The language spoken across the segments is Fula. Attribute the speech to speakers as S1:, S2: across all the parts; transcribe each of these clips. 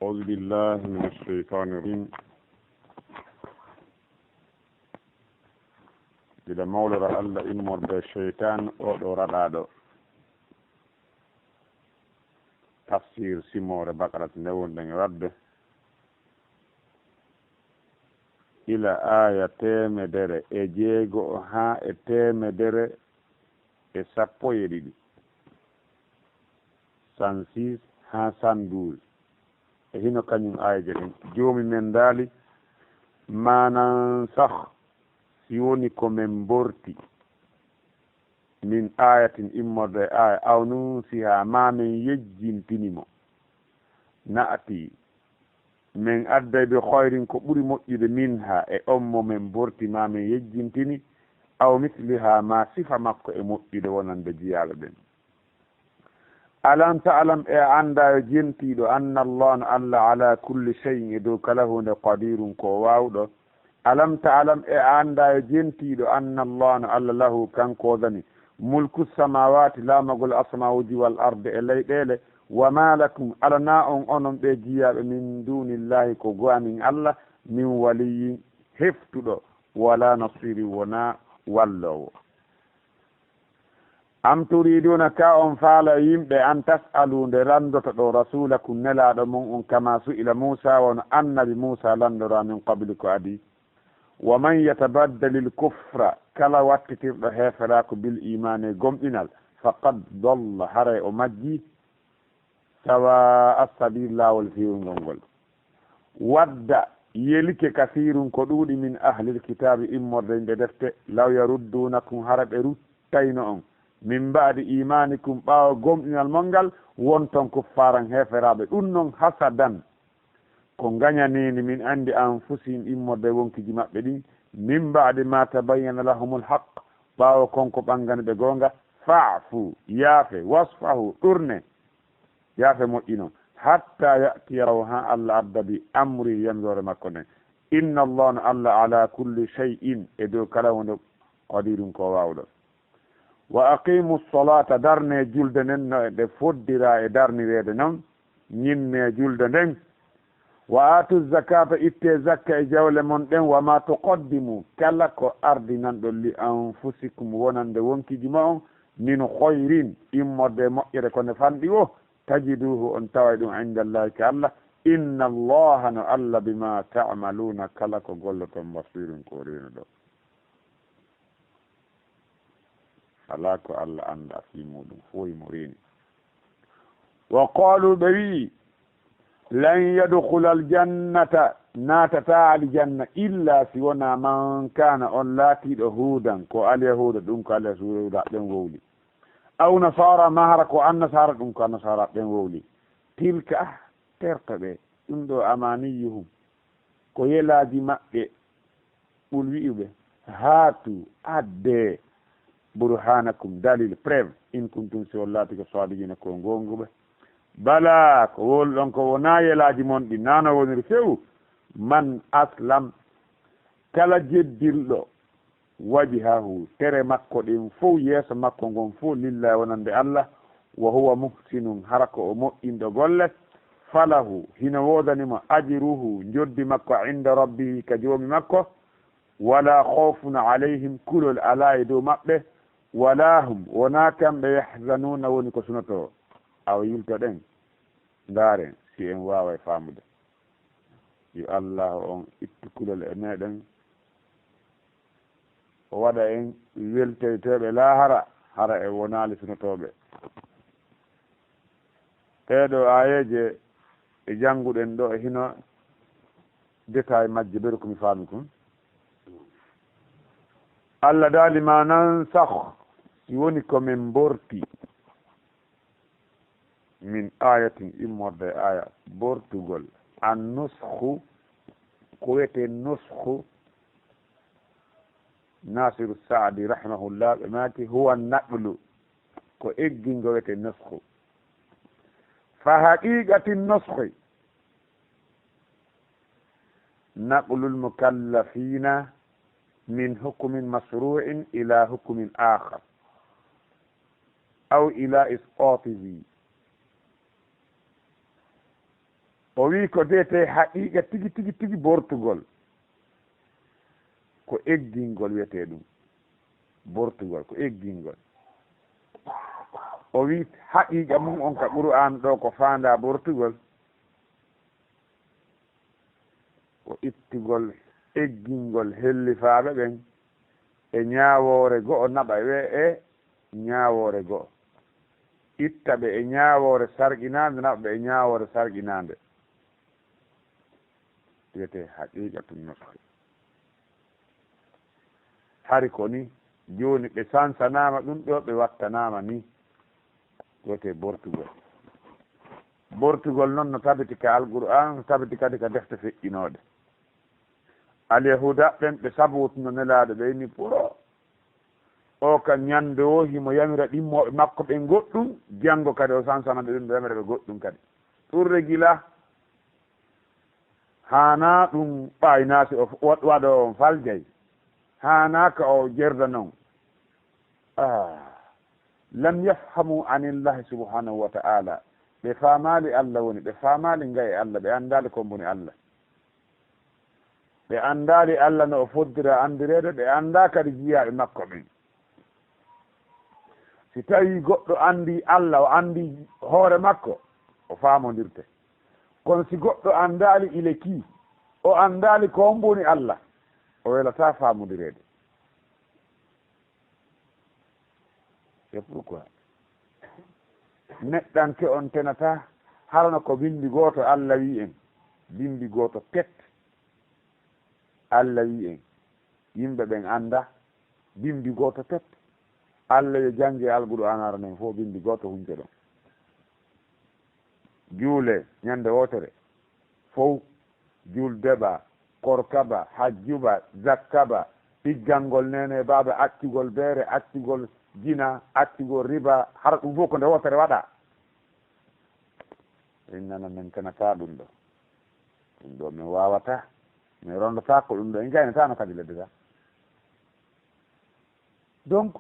S1: أعوذ بالله من الشيطان الرجيم. إذا مولر الله إن مرد الشيطان أدور العدو تفسير سمور بقرة نون دن رد إلى آية تيم در إجيغو ها تيم در إسابو يدي سانسيس ها ساندوز hino kañum aaje ɗen joomi men daali manan sah si woni komin borti min ayatin immorde aya aw nun siha mamin yejjintinimo naati min adday ɓe hoyrin ko ɓuri moƴƴude min ha e on mo min borti mamin yejjintini aw misliha ma sifa makko e moƴƴude wonande jiyaɓe ɓen alam ta'lam e anda yo jentiɗo anna allah allah ala kulli shay'in e dow kala hunde qadirun ko wawɗo alam ta'lam e anda yo jentiɗo anna allah allah lahu kanko dani mulku samawati lamagol asmauji wal arde e leyɗele wa ma lakum alana on onon ɓe jiyaɓe min dunillahi ko goamin allah min waliyin heftuɗo wala nasiri wona wallowo am turiduna ka on faala yimɓe an tas'alu nde randoto ɗo rasulakum nelaɗo mon on kama su'ila Musa wono annabi Musa landora min qabli ko adi wa man yatabaddalil kufra kala wattitirɗo heferako bil imane gomɗinal faqad dalla haray o majji sawa assabil lawol fiwngol ngol wadda yelike kasirun ko ɗuuɗi min ahlil kitabi immorde nde defte law yaruddunakum hara ɓe ruttayno on min mbaadi imanikum ɓaawa gomɗinal mongal wonton kuffaran heferaɓe ɗum noon hasadan ko gañanini min andi anfusihim immorde wonkiji maɓɓe ɗin min mbaadi ma tabayyana lahumul haq ɓaawa konko ɓangani ɓe gonga faafu yaafe wasfahu ɗurne yaafe moƴƴino hatta yatiyaraw ha allah adda bi amri yandore makko nden inna allah no allah ala kulli shay'in e dow kala hunde qadirun ko wawɗo wa aqimu salata darne julde nden no ɗe foddira e darnireede noon ñinne julde nden wa atu zakata itte zakka e jawle mon ɗen wa ma tuqaddimu kala ko ardinanɗo li anfusikum wonande wonkiji ma on min khoyrin immorde moƴƴere kone fanɗi o tajiduhu on taway ɗum indallahi ka allah inna allaha no allah bima ta'maluna kala ko golloton basirun ko reno ɗo ala ko allah anda fi muɗum foyi mo reeni wa qalu ɓe wi lan yadkhula aljannata natata aljanna illa si wona man kana on laatiɗo huudan ko alyahuda ɗum ko alyahuda ɓen wowli aw nasara mahara ko annasara ɗum ko annasara ɓen wowli tilka terka ɓe ɗum ɗo amaniyuhum ko yelaji maɓɓe ɓul wi'uɓe haatu adde burhanakum dalil preuve in kuntum si wallati ko sadiqina ko gonguɓe bala ko wolɗon ko wona yelaji mon ɗi nano woniri few man aslam kala jeddilɗo wajihahu tere makko ɗin fof yeeso makko ngon fof lillahi wonande allah wa huwa muhsinun hara ko o moƴƴinɗo golle falahu hino wodanimo ajruhu joddi makko inda rabbihi ka joomi makko wala khawfun alayhim kulol ala e dow maɓɓe wala hum wona kamɓe yahzanuna woni ko sunoto awa yilto ɗen ndaaren si en wawa famude yo allah on ittu kulol e meɗen o waɗa en weltoyteɓe lahara hara e wonali sunotoɓe ɗeɗo ayeje e jannguɗen ɗo e hino détail majje ɓeɗo komi faami kon allah daali ma nan sah si woni komin borti min ayatin immorde aya bortugol an nushu ko wiyete nushu nasiru saadi rahimahullah ɓe maati huwa naqlu ko eggingo wiyete nushu fa haqiqati nushu naqlul mukallafina min hukmin masru'in ila hukmin akhar aw ila isqatihi o wi ko deete haqiqa tigi tigi tigi bortugol ko eggingol wiyete ɗum bortugol ko eggingol o wi haqiqa mum on ka qur'an ɗo ko faanda bortugol ko ittugol eggingol hellifaɓe ɓen e ñaawore go'o naɓa we e ñaawore go'o itta ɓe e ñaawore sarqinande naɓa ɓe e ñaawore sarqinande wiyete haqiqatun nusri hari ko ni joni ɓe sansanama ɗum ɗo ɓe wattanama ni wiyete bortugol noon no tabiti ka alqur'an no tabiti kadi ka defte feƴƴinoɗe alyahuda ɓen ɓe sabotuno nelaɗo ɓe ni pour o ka ñande o himo yamira ɗimmoɓe makko ɓen goɗɗum janggo kadi o sansanade ɗum ɓe yamira ɓe goɗɗum kadi ɗurre gila hana ɗum ɓaynasi o waɗo on faljay hana ka o jerda noon lam yafhamu anillahi subhanahu wa ta'ala ɓe famali allah woni ɓe famali ngaye allah ɓe andali komboni allah ɓe andali allah no o foddira andirede ɓe anda kadi jiyaɓe makko ɓen si tawi goɗɗo andi allah o andi hoore makko o famodirte kono si goɗɗo andali ile ki o andali komboni allah o welata famodirede c'est pourquoi neɗɗanke on tenata harano ko bindi goto allah wi en bindi goto tet allah wi en yimɓe ɓen anda bindi goto tet allah yo jangge alqur'an aranen fof bindi goto hunde ɗon juule ñande wotere fof juldeɓa korkaba hajjuba zakkaba ɗiggangol nene baba accugol beere accugol jina accugol riba hara ɗum fof ko nde wotere waɗa en nana men kanata ɗum ɗo min wawata min rondata ko ɗum ɗo en gaynatano kadi leddeta donc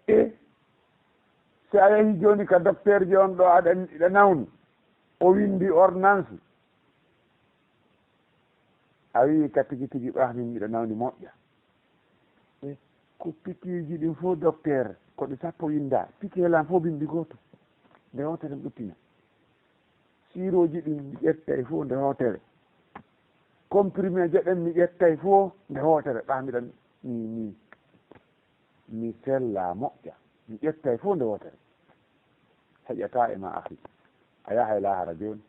S1: si a yehi joni ka docteur ji on ɗo aɗa nawni o windi ordonnance a wi ka tigi tigi ɓahmin miɗa nawni moƴƴa ko pikiji ɗin fof docteur ko ɗi sappo winda piki helan fof bindi goto nde hotere ɗuttina siroji ɗin mi ƴettay fof nde hotere comprimé je ɗen mi ƴettay fof nde hotere ɓamiɗan mi sella moƴƴa mi ƴettay fof nde wotere heƴata e ma ahi a yahay lahara joni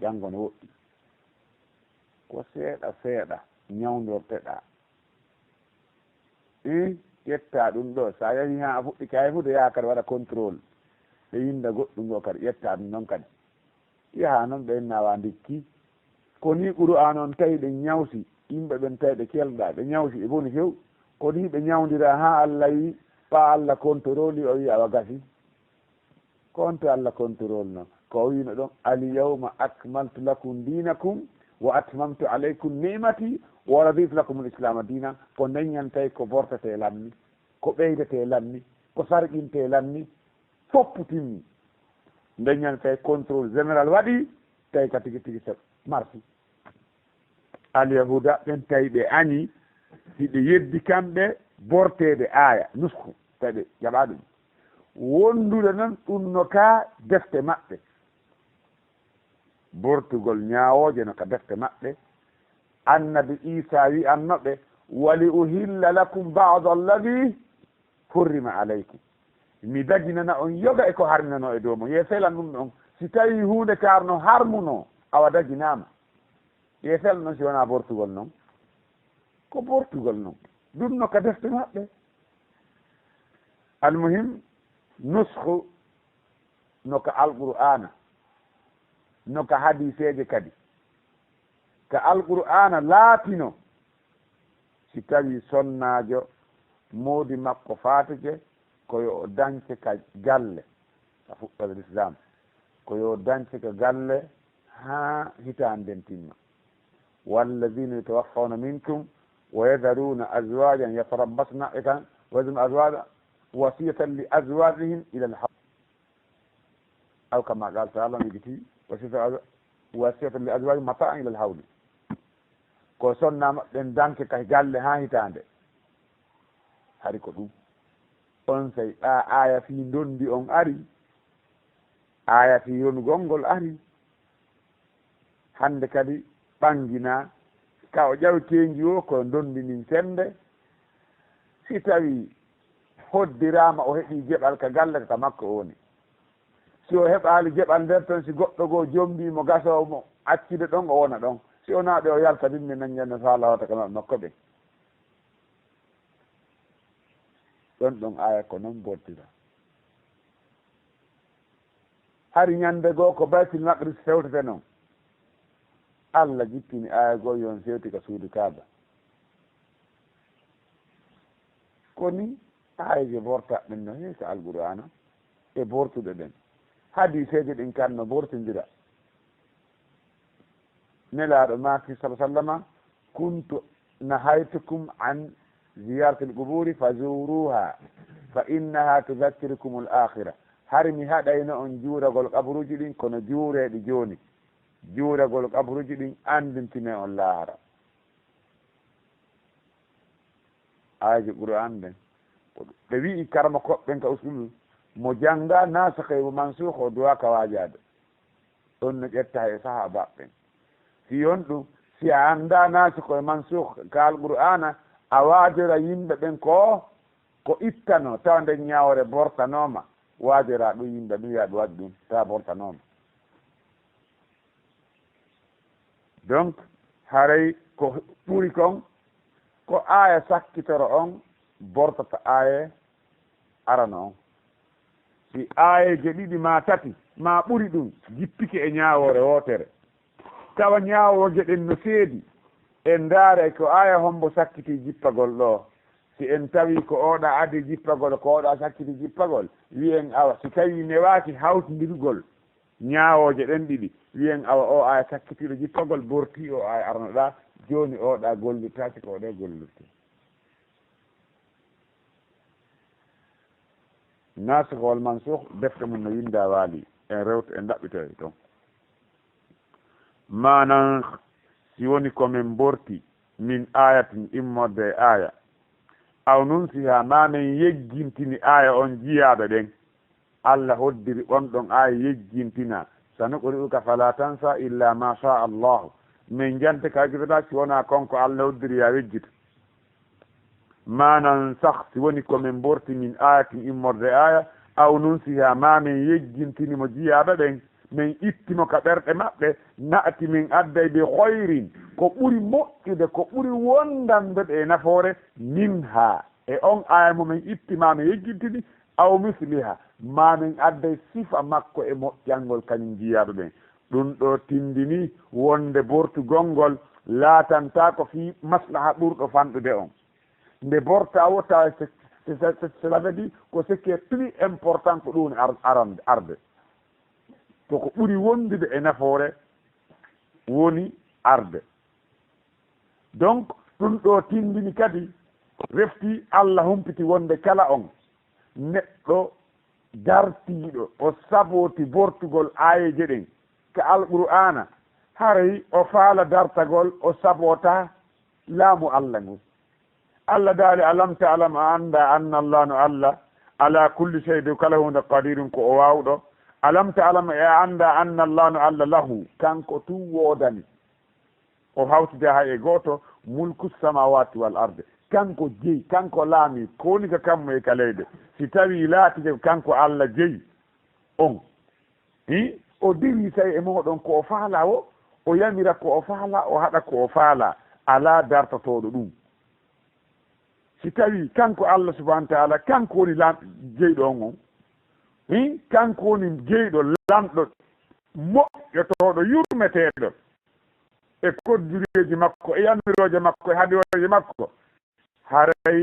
S1: janggo ne woɗɗi ko seeɗa seeɗa ñawdorteɗa ƴetta ɗum ɗo sa yahi ha a fuɗɗi kay fu de yaha kadi waɗa contrôle ɓe yinda goɗɗum ɗo kadi ƴetta ɗum noon kadi yaha noon ɓe nawa ndikki ko ni qur'an on tawi ɓe ñawsi yimɓe ɓen tawi ɓe kelɗa ɓe ñawsi ɓe boni few ko ni ɓe ñawdira ha allah wi ɓa allah contrôle o wi awa gasi konto allah contrôle noon ko wino ɗon alyawma akmaltu lakum dinakum wa atmamtu alaykum nimati wa raditu lakum l'islama dina ko daññantay ko bortete lammi ko ɓeydete lammi ko sarqinte lammi foppu timmi daññantay contrôle général waɗi tawi ka tigi tigi sa marsi alyahuda ɓen tawi ɓe ani hiɓe yeddi kamɓe bortede aya nusku tawi ɓe jaɓa ɗum wondude noon ɗum no ka defte maɓɓe bortugol ñawoje no ka defte maɓɓe annabi isa wi annoɓe wali uhilla lakum ba'd alladi hurrima alaykum mi daginana on yoga e ko harminano e dow mo yeeselan ɗum ɗon si tawi hunde karno harmuno awa daginama yeesel noon si wona bortugol noon ko bortugol noon ɗum no ka defte maɓɓe almuhim nusku no ka alqur'ana no ka hadiseje kadi ka alqur'ana laatino si tawi sonnajo moodi makko fatike koyo o dañce ka galle a fuɗɗode l'islam koyo dañce ka galle ha hitanden timma walladina yatawaffawna minkum wa yadharuna azwajan yatarabbasna etan wayadharuna azwaja wasiyatan li azwajihim ila alhaq aw kama qal sallam yigiti wasiyatan li azwaji mata'an ila al-hawli ko sonnama ɗen danke kay galle ha hitande hari ko ɗum on sey ɗa aya fi dondi on ari aya fi yonugol ngol ari hande kadi ɓangina ka o ƴawtenji o ko dondinin sende si tawi hoddirama o heeɓi jeɓal ka galle ka makko woni si o heɓali jeɓal nder toon si goɗɗo goo jombimo gasomo accide ɗon o wona ɗon si o naaɓe o yalta ɗinne naññande faala wata ka makko ɓe ɗon ɗon aya ko noon bottira hari ñande goo ko baytil maqdis fewtete noon Allah jippini aya goo yon fewti ka suudu kaaba koni ayaje bortaɗen no heesa alqur'ana e bortuɗe ɗen hadiseje ɗin kanno bortodira nelaɗo maki sala sallama kuntu nahaytukum an ziyarati l-quburi fazuruha fa innaha tudakkirukum l-akhira har mi haɗayno on juuragol kabruji ɗin kono juureɗi joni juuragol kabruji ɗin andintine on laara ayaji qur'an ɗen ɓe wii karma koɓɓen ka usul mo jangga nasakhe mo mansukh o duwa ka wajade ɗon no ƴetta e sahaba ɓen si on ɗum si a anda nasakh e mansukh ka alqur'ana a waajora yimɓe ɓen ko ittano tawa nde ñawore bortanoma waajora ɗum yimɓe ɗum yaɗu waɗi ɗum tawa bortanoma donc haray ko ɓuri kon ko aya sakkitoro on bortata aya arano on si ayeje ɗiɗi ma tati ma ɓuri ɗum jippike e ñawore wotere tawa ñawoje ɗen no seedi en daare ko aya hombo sakkiti jippagol ɗo si en tawi ko oɗa adi jippagol ko oɗa sakkiti jippagol wiyen awa si tawi newaki hawtodirgol ñawoje ɗen ɗiɗi wiyen awa o aya sakkitiɗo jippagol borti o aya arnoɗa joni oɗa gollirtaki ko oɗe gollirte nasikh wal mansukh defte mum no winda waali en rewta en ɗaɓɓitoy toon manan si woni komin borti min ayatin immorde aya aw nun siha mamin yeggintini aya on jiyaɓe ɗen Allah hoddiri on ɗon aya yeggintina sanuqri'uka fala tansa illa ma sha allahu min jante kagirata si wona konko Allah hoddiri ya wejjita manan sah si woni komin borti min ayatin immorde aya aw nun siha mamin yeggintini mo jiyaɓe ɓen min ittimo ka ɓerɗe maɓɓe naati min adday bi hoyrin ko ɓuri moƴƴude ko ɓuri wondande ɓe nafoore min ha e on aya mo min itti mamin yeggintini aw misliha mamin adday sifa makko e moƴƴalngol kañum jiyaɓe ɓen ɗum ɗo tindini wonde bortugolngol laatanta ko fi maslaha ɓurɗo fanɗude on nde borta wota cela veut dire ko ce qui est plus important ko ɗum arde to ko ɓuri wondude e nafoore woni arde donc ɗum ɗo tindini kadi refti Allah humpiti wonde kala on neɗɗo dartiiɗo o saboti bortugol ayeje ɗen ka alqur'ana haray o faala dartagol o sabota laamu Allah ngu Allah daali alam ta'lam a anda anna Allah no Allah ala kulli shay'in kala hunde qadirun ko o wawɗo alam ta'lam e anda anna Allah no Allah lahu kanko tu wodani o hawtide ha e goto mulku samawati wal arde kanko jeyi kanko laami koni ka kammo e kaleyde si tawi laatide kanko Allah jeyi on o diri tawi e moɗon ko o faala o yamira ko o faala o haɗa ko o faala ala dartotoɗo ɗum si tawi kanko Allah subhanahu wa ta'ala kanko woni jeyɗo on kanko woni jeyɗo lamɗo moƴƴotoɗo yurmeteɗo e koddireji makko e yamiroje makko e haɗoje makko haray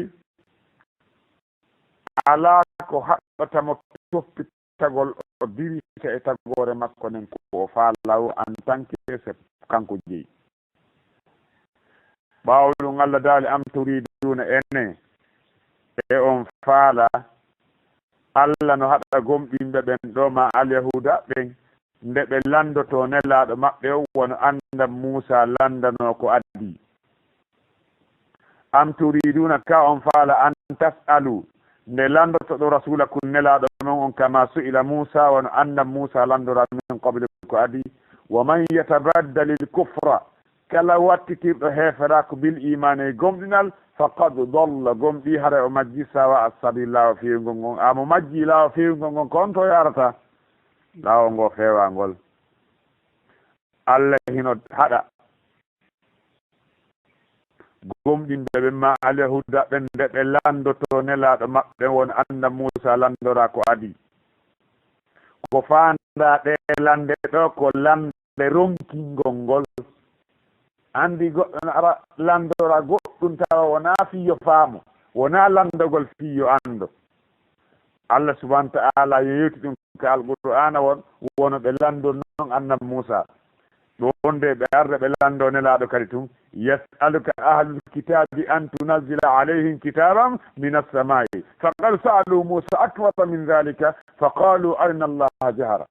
S1: ala ko haɓɓatamo toppitagol o dirita e tagore makko nen ko o faala o en tant que c'est kanko jeeyi ɓawɗum Allah daali am turiduna ene e on faala Allah no haɗa gomɗinɓe ɓen ɗo ma alyahuda ɓen nde ɓe landoto nelaɗo maɓɓe o wono anda Musa landano ko addi am turiduna ka on faala an tasalu nde landoto ɗo rasulakum nelaɗo men on kama su'ila Musa wono anda Musa landora min qable ko addi wa man yatabaddal il kufra kala wattitirɗo heferako bil imane gomɗinal faqad dalla gomɗi hara o majji sawa asabi lawa fewgol ngon amo majji lawa fewgol ngon ko on to yarata lawol ngo fewangol Allah hino haɗa gomɗinɓe ɓe ma alyahuda ɓen nde ɓe landoto nelaɗo maɓɓe won anda Musa landora ko adi ko fanda ɗe lande ɗo ko lande ronkingol ngol andi goɗɗo no ara landora goɗɗum tawa wona fiyo faamo wona landagol fiyo ando Allah subhanahu wa ta'ala yewti ɗum ko alqur'ana won wono ɓe lando noon annab Musa ɗo wonde ɓe arde ɓe lando nelaɗo kadi tum yas'aluka ahlul kitabi an tunazzila alayhim kitaban min as-samai faqad sa'alu Musa akbara min dhalika faqalu arina allaha jahara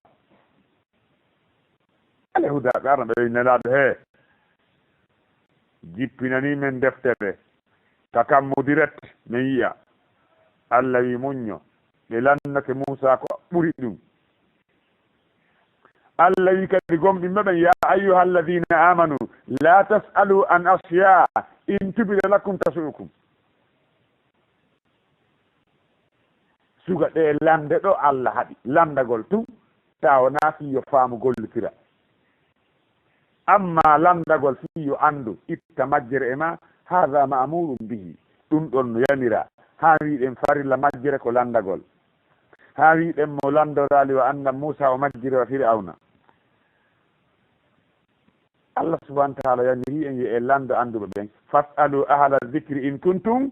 S1: alyahuda ɓe arna ɓe nelaɗo he jippinani men deftere kakam mo direct min yiya Allah wi muñño ɓe lannake Musa ko ɓuri ɗum Allah wi kadi gomɗinɓe ɓen ya ayyuha alladina amanu la tasalu an asya in tubida lakum tasukum suga ɗe lande ɗo Allah haɗi landagol tum tawa na fiyo faamu gollitira amma landagol fiyo andu itta majjere e ma hada ma'murum bihi ɗum ɗon no yamira ha wiɗen farilla majjere ko landagol ha wiɗen mo landorali wa anda Musa o majjire wa Fir'auna Allah subhanahu wa ta'ala yamiri en e lando anduɓe ɓen fasalu ahla dhikri in kuntum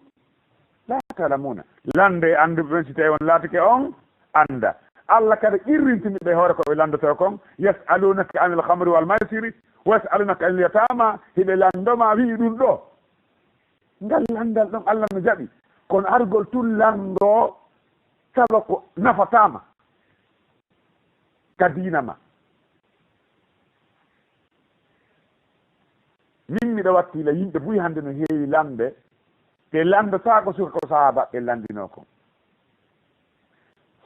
S1: la ta'lamuna lande anduɓe ɓen si tawi on laatake on anda Allah kadi irrintini ɓe hoore ko ɓe landoto kon yasalunaka anil khamri wal maisiri wasalunaka anil yatama hiɓe landoma wi ɗum ɗo ngal landal ɗon Allah no jaɓi kono argol tun lando tawa ko nafatama ka diinama min miɗo wattila yimɓe buy hande no heewi lamde ɓe landotako suka ko sahaba ɓe landino kon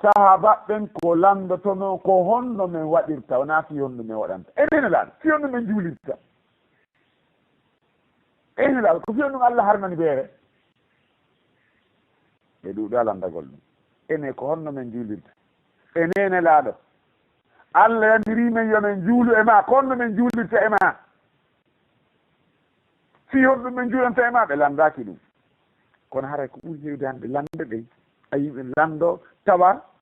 S1: sahaba ɓen ko landotono ko honno men waɗirta wona fi honno men waɗanta enene laal fi honno men juulirta ene laal ko fi honno Allah harnani beere ɓe ɗuuɗa landagol ɗum ene ko honno men juulirta enene laaɗo Allah yandiri men yomen juulu e ma ko honno men juulirta e ma fi honno men juulanta e ma ɓe landaki ɗum kono haray ko ɓuri hewde hande lande ɗen a yimɓe lando tawa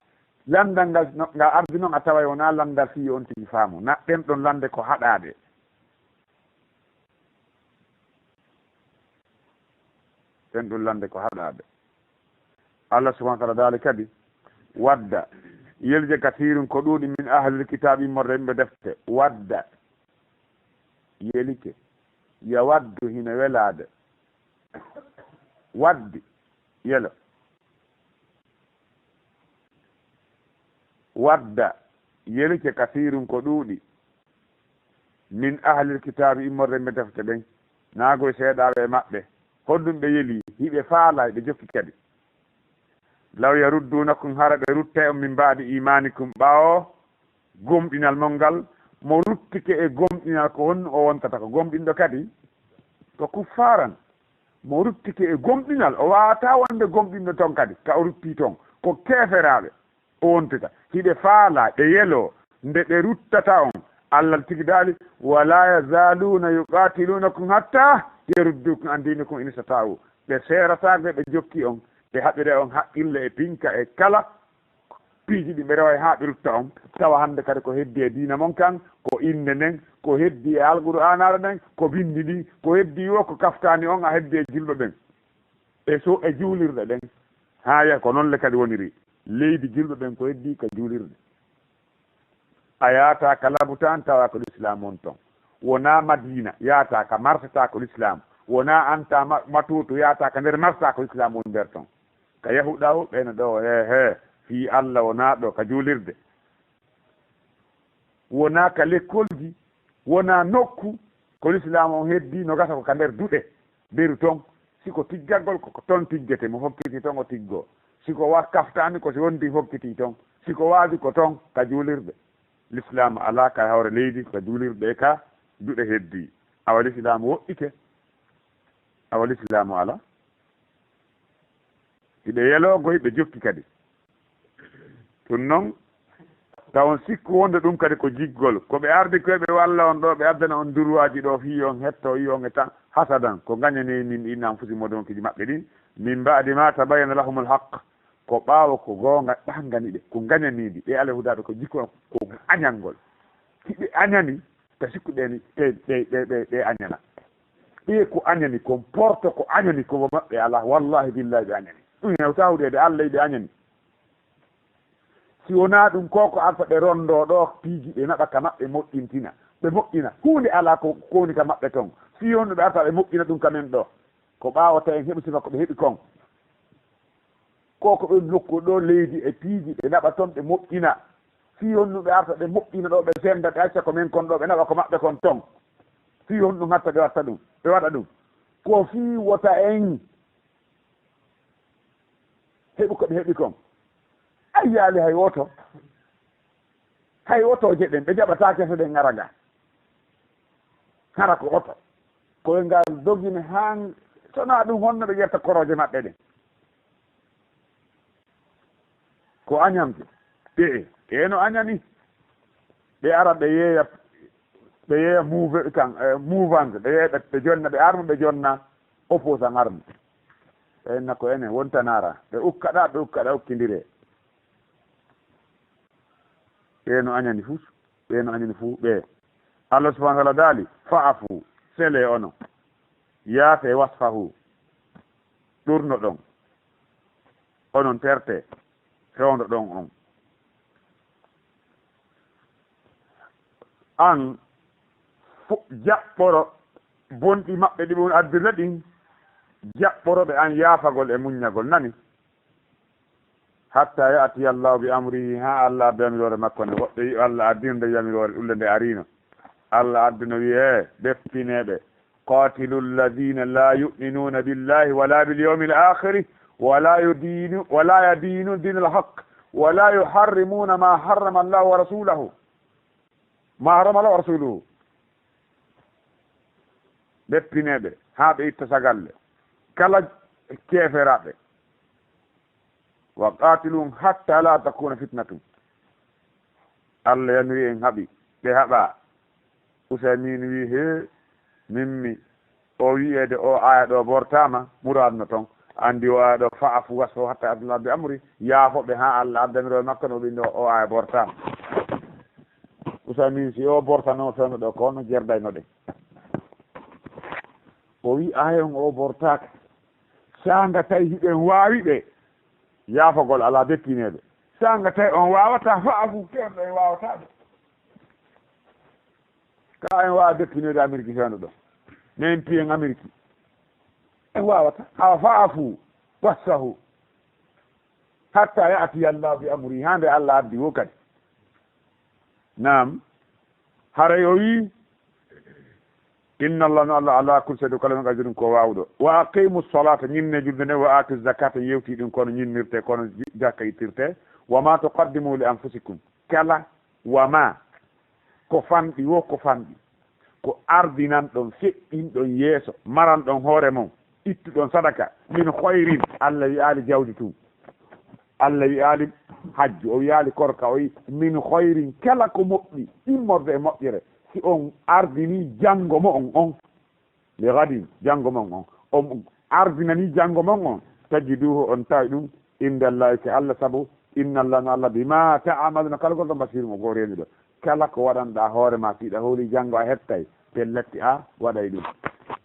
S1: landal ngal ngal ardi noon a tawa wona landal fiyo on tigi faamu na ɗen ɗon lande ko haɗade ɗen ɗon lande ko haɗade Allah subhanahu wa ta'ala dali kadi wadda yelje kathirun ko ɗuuɗi min ahlil kitabi immorde yimɓe defte wadda yelike ya waddu hina welade waddi yelo wadda yelike kathirun ko ɗuuɗi min ahlil kitabi immorde yimɓe defte ɓen naagoye seeɗaɓe e maɓɓe honɗum ɓe yeeli hiɓe faala ɓe jokki kadi law yaruddunakum hara ɓe rutta on min mbaadi imanikum ɓaawo gomɗinal mon ngal mo ruttike e gomɗinal ko honno o wontata ko gomɗinɗo kadi ko kuffaran mo ruttike e gomɗinal o wawata wonde gomɗinɗo toon kadi ka o rutti toon ko keeferaɓe o wontata hiɓe faala ɓe yelo nde ɓe ruttata on Allah tigi daali wala yazaluna yuqatilunakum hatta yaruddukum an dinikum in istata'u ɓe seerataɓe ɓe jokki on ɓe haɓire on haqqille e pinka e kala piiji ɗi ɓe rewa ha ɓe rutta on tawa hande kadi ko heddi e diina mon kan ko inde nden ko heddi e alqur'anaɗo nden ko bindi ɗi ko heddi o ko kaftani on a heddi e julɓe ɓen e so e juulirɗe ɗen ha ya ko noon le kadi woniri leydi julɓe ɓen ko heddi ko juulirɗe a yaata ka labutan tawa ko l'islam on ton wona madina yaata ka marsata ko l'islam wona anta matutu yaata ka nder marsa ko l'islam on nder ton ka yahuɗa o ɓeno ɗo he fi Allah wona ɗo ka juulirde wona ka lekkolji wona nokku ko l'islam o heddi no gasa ko ka nder duɗe beru toon siko tiggagol koko toon tiggete mo hokkiti toon o tiggo siko wa kaftani ko si wondi hokkiti toon siko waaji ko toon ka juulirde l'islam ala ka hawre leydi ka juulirɗe ka duɗe heddi awa l'islam woɗɗike awa l'islam ala hiɓe yelogo hiɓe jokki kadi ɗum noon tawon sikku wonde ɗum kadi ko jiggol koɓe ardi koɓe walla on ɗo ɓe addana on durwaji ɗo fi on hetto yi on e tan hasadan ko gañani min innan fusi modonkiji maɓɓe ɗin min mbaadi ma tabayana lahumul haqq ko ɓaawa ko goonga ɓangani ɓe ko gañaniɗi ɓe ala hudaɗo ko jikku ko añalngol hiɓe añani ta sikku ɗeni ɗe añana ɓe ko añani kon porte ko añani komo maɓɓe ala wallahi billahi ɓe añani ɗum hewtawuɗede allah ɓe añani si wona ɗum koko alfa ɓe rondo ɗo piiji ɓe naɓa ka maɓɓe moƴƴintina ɓe moƴƴina hunde ala ko kowni ka maɓɓe toon si on ɓe arta ɓe moƴƴina ɗum kamen ɗo ko ɓawata en heɓi sifa koɓe heeɓi kon koko ɓe nokku ɗo leydi e piiji ɓe naɓa toon ɓe moƴƴina si on ɗum ɓe arta ɓe moƴƴina ɗo ɓe senda ɓe acca ko men kon ɗo ɓe naɓa ko maɓɓe kon toon si on ɗum hatta ɓe watta ɗum ɓe waɗa ɗum ko fi wota en heɓi koɓe heeɓi kon ay yaali hay otoje ɗen ɓe jaɓata kese ɗen ngaraga hara ko oto koye ngal dogine han sona ɗum honno ɓe ƴetta koroje maɓɓe ɗen ko añamde ɓe eno añani ɓe ara ɓe yeeya mouve kan mouvance ɓe yeeya ɓe jonna ɓe arma ɓe jonna opposant arme ɓenna ko enen wontanara ɓe ukkaɗa ukkidire ɓeeno añani fuu ɓe allah subahana wa taala daali fa'afu sele ono yaafe wasfahu ɗurno ɗon onon terte fewndo ɗon on an jaɓɓoro bonɗi maɓɓe ɗi ɓon addirla ɗin jaɓɓoroɓe an yaafagol e muññagol nani hatta yaati allahu bi amrihi ha allah adda yamirore makko nde woɓɓe wi allah addino nde yamirore ulle nde arino allah addino wiye ɓeftineɓe qatilu lladina la yuminuna billahi wala bilyawmi l akhiri wala yadinu din alhaq wala yuharrimuna ma harrama allahu wa rasuluhu ɓeftineɓe ha ɓe itta sagalle kala keferaɓe wa qatilum hatta la takuna fitnatum allah yamiri en haaɓi ɓe haaɓa Usaymine wi he mimmi o wiyede o aya ɗo bortama muradno toon andi o aya ɗo fa'afu wasfo hatta abdullah bi amri yaafoɓe ha allah addamiro makko no ɓinde o aya bortama Usaymine si o bortano fewno ɗo ko no jerdayno ɗen o wi aya on o bortaka sanga tawi hiɓen wawi ɓe yaafogol ala bettineɓe sanga tawi on wawata fa'afu kewɗo en wawataɓe ka en wawa bettinede Amérique fewno ɗo min piyen Amérique en wawata awa fa'afu wassahu hatta yaati allah bi amri hande allah addi wo kadi nam haray o wi inna allah no allah ala kul seydu kala no gadirum ko wawɗo wa aqimu salata ñinne julde nde wa atu zakata yewti ɗum kono ñinnirte kono jakka ittirte wama tuqaddimu li anfusikum kala wama ko fanɗi wo ko fanɗi ko ardinan ɗon feƴƴin ɗon yeeso maran ɗon hoore mon ittuɗon sadaka min hoyrin allah wiyali jawdi tum allah wiyali hajju o wiyali korka o wi min hoyrin kala ko moƴƴi immorde e moƴƴere si on ardini janngo mo on li gadin janngo mon on ardinani janngo mon on tajiduhu on tawi ɗum indallahi ko allah saabu inna allah no allah bima ta'amaluna kala gonɗo basir mo goo reeni ɗo kala ko waɗanɗa hoore ma siɗa hooli janngo a hettay pellatti a waɗay ɗum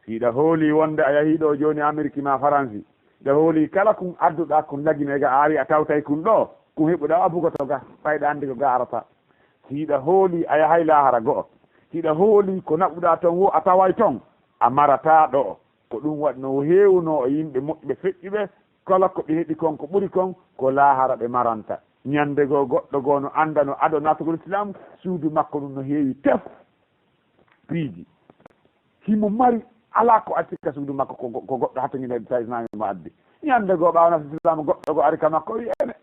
S1: siɗa hooli wonde a yahi ɗo joni Amérique ma France ɗa hooli kala kum adduɗa kun lagine ga ari a tawtay kun ɗo kum heɓuɗa abugoto ga ɓayɗa andi ko ga arata siɗa hooli a yahay lahara go'o siɗa hooli ko naɓuɗa toon wo a taway toon a marata ɗo ko ɗum waɗno hewno e yimɓe moƴƴiɓe feƴƴiɓe kala ko ɓe heeɓi kon ko ɓuri kon ko lahara ɓe maranta ñande goo goɗɗo goo no annda no aɗo natugol islam suudu makko ɗum no heewi tef piiji himo mari ala ko accika suudu makko ko goɗɗo hattañineɗe tawi islam mo addi ñande goo ɓawnata islam goɗɗo go ari ka makko o wiyene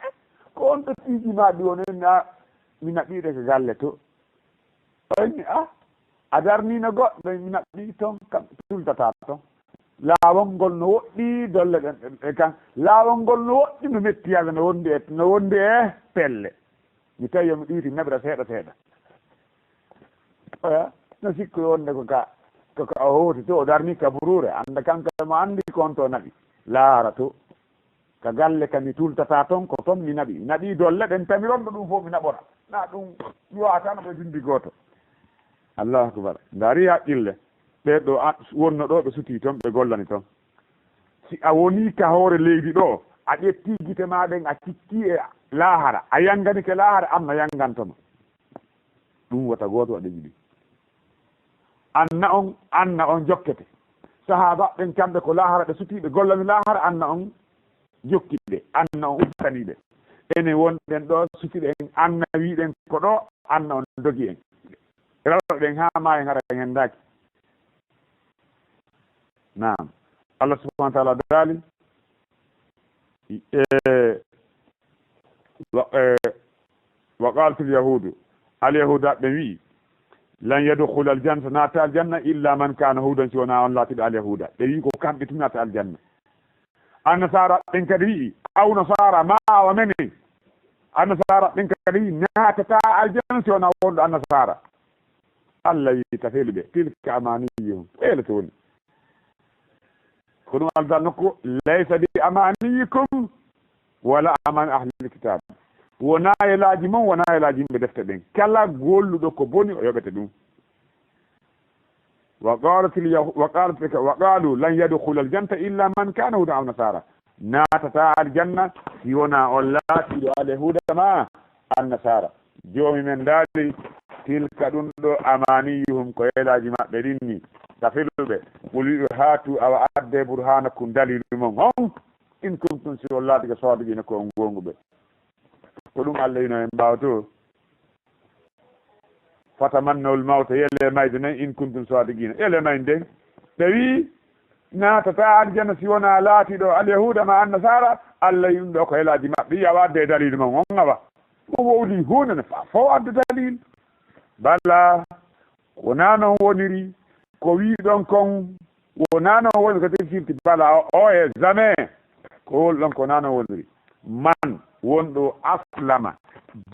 S1: ko on ɗo piiji ma ɗi woni mi naɓiɗe ko galle to oyni a darnino goɗɗo mi naɓɓi toon kam tultata toon laawol ngol no woɗɗi dolle ɗen e kan laawol ngol no woɗɗi no mettiyade no wondi e pelle mi tawi yomi ɗiiti neɓra seeɗa seeɗa oya no sikku wonde koko a hooti to o darni kaburure anda kanka mo anndi kon to naɓi laara to ka galle ka mi tultata toon ko toon mi naɓi dolle ɗen tamironɗo ɗum fof mi naɓora na ɗum mi wawatano ɓe bindi gooto allahu akbar ndaari haqqille ɓeɗo wonno ɗo ɓe suti toon ɓe gollani toon si a woni ka hoore leydi ɗo a ƴetti gite maɗen a cikki e laahara a yangani ke laahara anna yangantoma ɗum wota gooto waɗe jiɗi anna on jokkete sahaba ɓen kamɓe ko laahara ɓe suti ɓe gollani laahara anna on jokkiɓe anna on ustaniɓe ene wonɗen ɗo sutiɗen anna wiɗen ko ɗo anna on dogi en rawɗen ha ma en hara en hendaki naam Allah subhanahu wa ta'ala daali wa qalat al-yahudu al-yahuda ɓe wi lan yadkhul al-jannata nata al-janna illa man kana hudan si wona on laatiɗo al-yahuda ɓe wi ko kamɓe tumnata al-janna annasara ɓen kadi wi aw nasara ma wa mene annasara ɓen kadi wi natata al-janna si wona wonɗo annasara Allah wi tafeli ɓe tilka amaniyuhum ɓeele to woni ko ɗum alda nokku laysa bi amaniyikum wala aman ahlil kitab wona yelaji mon wona yelaji yimɓe defte ɗen kala golluɗo ko boni o yoɓete ɗum wa qalu lan yadkhula aljannata illa man kana hudan aw nasara natata aljanna si wona on laatiɗo alyahuda ma annasara joomi men daali tilka ɗum ɗo amaniyuhum ko yelaji maɓɓe ɗinni tafiluɓe ɓuli haatu awa adde burhanakum dalilu mon on in kuntum si on laati ko soodaɓine ko on gonguɓe ko ɗum Allah yino en mbawto fatamannawul mawta yelle mayde nayi in kuntum sadiqina yelle may nden ɓe wi natata aljanna si wona laatiɗo alyahuda ma annasara Allah yim ɗo ko helaji maɓɓe yi awa adde dalilu mon on awa mo wowli hunde ne fa fo adde dalil balla wona noon woniri ko wiɗon kon wona noon woni ko tefsirti bala o e jamais ko wolɗon ko wona noon woniri man wonɗo aslama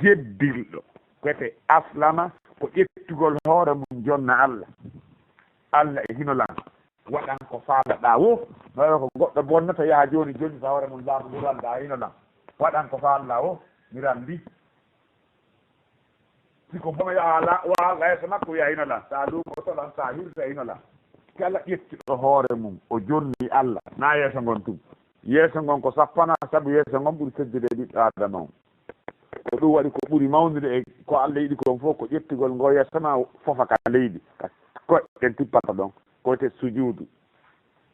S1: jeddilɗo kete aslama ko ƴettugol hoore mum jonna Allah e hinolan waɗan ko faalaɗa wo noyo ko goɗɗo bonnata yaha joni sa hoore mum laamu ɗuranda hinolan waɗan ko faalaɗa wo miran mbi siko boma yaha waala yeeso makko wiya hinolan sa luuko toɗan sa hirsa hinolan kala ƴettiɗo hoore mum o jonni Allah na yeeso ngon tum yeeso ngon ko sappana saabu yeeso ngon ɓuuri teddude e ɓiɗɗo adama on ko ɗum waɗi ko ɓuuri mawnude e ko Allah yiɗi kon fof ko ƴettigol ngo yeesoma fofa ka leydi koɗɗen tippata ɗon koyte sujuudu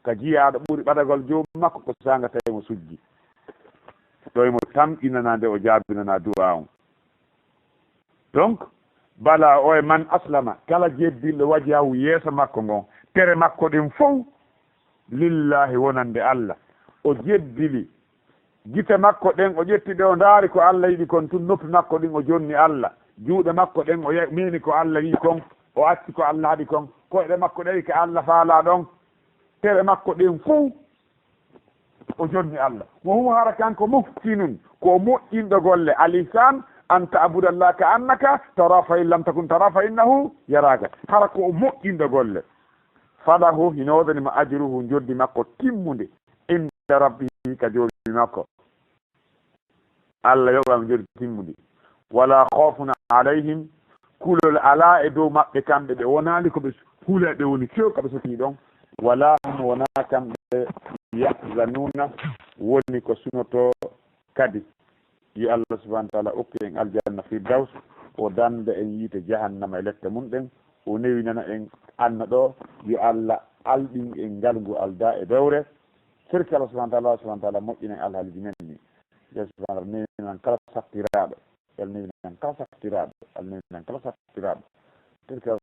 S1: ka jiyaɗo ɓuuri ɓadagol joomum makko ko sanga tawi mo sujji ɗo emo tamƴinana nde o jaabinana du'a on donc bala o e man aslama kala jeddilɗo wajihahu yeeso makko ngon tere makko ɗin fof lillahi wonande Allah o jeddili gite makko ɗen o ƴettiɗe o ndaari ko Allah yiɗi kon tun noppi makko ɗin o jonni Allah juuɗe makko ɗen o mini ko Allah wi kon o acci ko Allah haɗi kon koyɗe makko ɗewi ko Allah faala ɗon tere makko ɗin fof o jonni Allah mo hum hara kanko muftinun ko moƴƴinɗo golle alisan an ta'budallah ka annaka tara fa in lam takun tara fa innahu yaraka hara ko moƴƴinɗo golle falahu hinodanima ajruhu joddi makko timmude inda rabbihi ka joomi makko Allah yoɓam joddi timmude wala khawfun alayhim kulol ala e dow maɓɓe kamɓe ɓe wonali koɓe huuleɓe woni few kaɓe soti ɗon wala hum wona kamɓe yahzanuna woni ko sunoto kadi yi Allah subahana taala okki en aljanna firdaws o danda en yiite jahannama e lette mum ɗen o newinana en anna ɗo yo Allah alɗin en ngalngu alda e dewre sirki Allah subahana taala moƴƴinen alhaaliji men ni salminimen kala saftiraɓe salminimen kala saftiraɓe salminimen kala saftiraɓe tilka